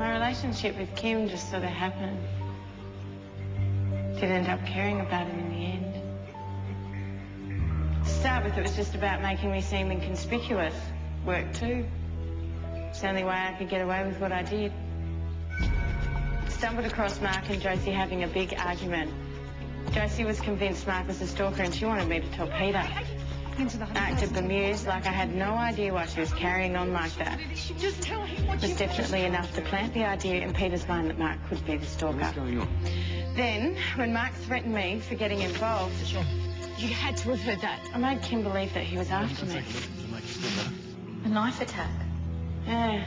My relationship with Kim just sort of happened. Did end up caring about him in the end. To start with, it was just about making me seem inconspicuous. Worked too. It's the only way I could get away with what I did. Stumbled across Mark and Josie having a big argument. Josie was convinced Mark was a stalker and she wanted me to tell Peter. I acted bemused, like I had no idea why she was carrying on like that. Just tell him what It was definitely enough to plant the idea in Peter's mind that Mark could be the stalker. What's going on? Then, when Mark threatened me for getting involved, You had to have heard that. I made Kim believe that he was after me. A knife attack. Yeah.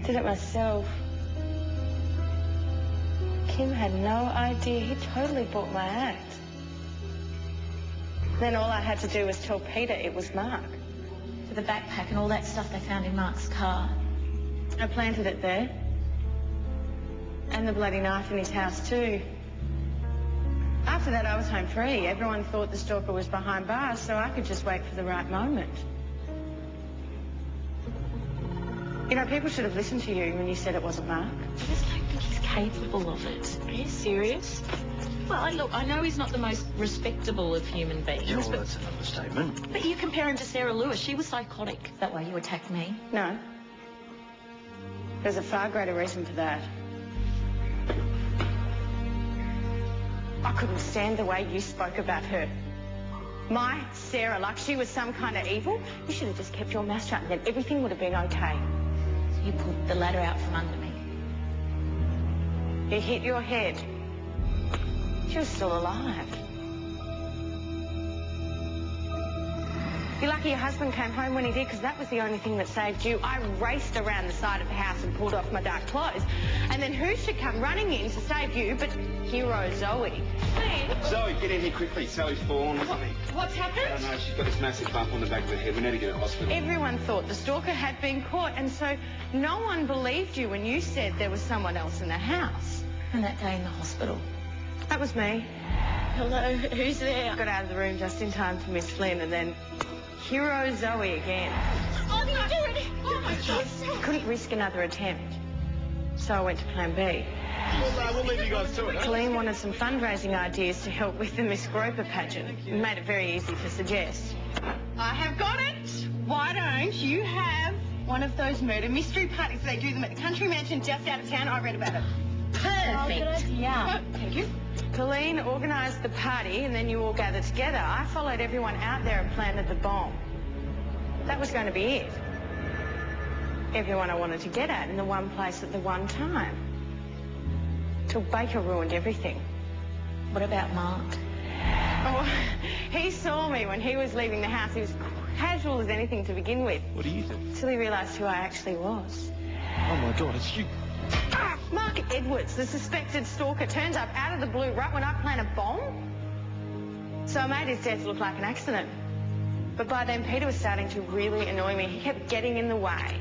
Did it myself. Kim had no idea. He totally bought my act. Then all I had to do was tell Peter it was Mark. For the backpack and all that stuff they found in Mark's car. I planted it there. And the bloody knife in his house too. After that, I was home free. Everyone thought the stalker was behind bars, so I could just wait for the right moment. You know, people should have listened to you when you said it wasn't Mark. I just don't think he's capable of it. Are you serious? Well, look, I know he's not the most respectable of human beings, Yeah, well, that's an understatement. but you compare him to Sarah Lewis. She was psychotic. That way you attacked me. No. There's a far greater reason for that. I couldn't stand the way you spoke about her. My Sarah, like she was some kind of evil. You should have just kept your mouth shut and then everything would have been okay. You pulled the ladder out from under me. You hit your head. She was still alive. You're lucky your husband came home when he did, because that was the only thing that saved you. I raced around the side of the house and pulled off my dark clothes. And then who should come running in to save you but hero Zoe? Zoe, get in here quickly. Sally's fallen or something. What's happened? I don't know. She's got this massive bump on the back of the head. We need to get her to hospital. Everyone thought the stalker had been caught, and so no one believed you when you said there was someone else in the house. And that day in the hospital. That was me. Hello, who's there? I got out of the room just in time for Miss Flynn, and then hero Zoe again. Oh, you do it! Oh, my God. Couldn't risk another attempt, so I went to Plan B. We'll leave you guys to it. Colleen wanted some fundraising ideas to help with the Miss Groper pageant. It made it very easy to suggest. I have got it. Why don't you have one of those murder mystery parties? They do them at the country mansion just out of town. I read about it. Perfect. Oh, thank you. Colleen organised the party and then you all gathered together. I followed everyone out there and planted the bomb. That was going to be it. Everyone I wanted to get at in the one place at the one time. Till Baker ruined everything. What about Mark? Oh, he saw me when he was leaving the house. He was casual as anything to begin with. What do you think? Till he realised who I actually was. Oh, my God, it's you. Mark Edwards, the suspected stalker, turns up out of the blue right when I plant a bomb. So I made his death look like an accident. But by then, Peter was starting to really annoy me. He kept getting in the way.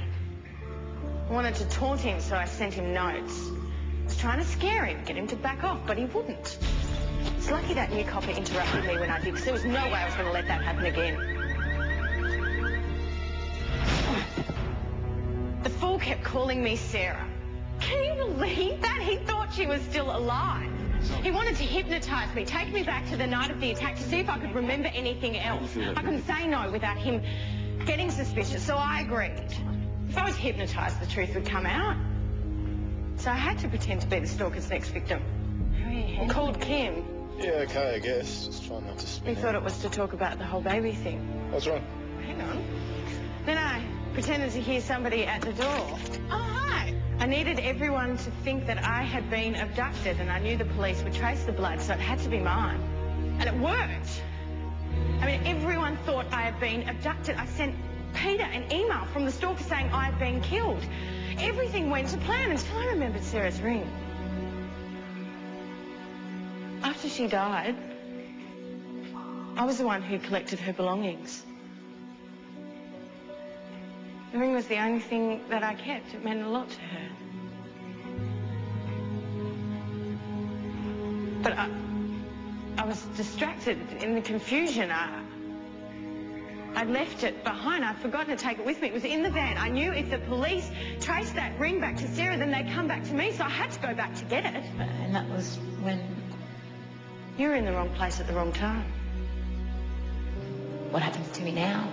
I wanted to taunt him, so I sent him notes. I was trying to scare him, get him to back off, but he wouldn't. It's lucky that new copper interrupted me when I did, because there was no way I was going to let that happen again. The fool kept calling me Sarah. Can you believe that? He thought she was still alive. He wanted to hypnotise me, take me back to the night of the attack to see if I could remember anything else. I couldn't say no without him getting suspicious, so I agreed. If I was hypnotised, the truth would come out. So I had to pretend to be the stalker's next victim. I called Kim. Yeah, okay, I guess. Just trying not to He spin thought it was to talk about the whole baby thing. What's wrong? Hang on. Then I pretended to hear somebody at the door. Oh, hi. I needed everyone to think that I had been abducted, and I knew the police would trace the blood, so it had to be mine. And it worked. I mean, everyone thought I had been abducted. I sent Peter an email from the stalker saying I had been killed. Everything went to plan until I remembered Sarah's ring. After she died, I was the one who collected her belongings. The ring was the only thing that I kept. It meant a lot to her. But I was distracted in the confusion. I'd left it behind. I'd forgotten to take it with me. It was in the van. I knew if the police traced that ring back to Sarah, then they'd come back to me, so I had to go back to get it. And that was when... You were in the wrong place at the wrong time. What happens to me now?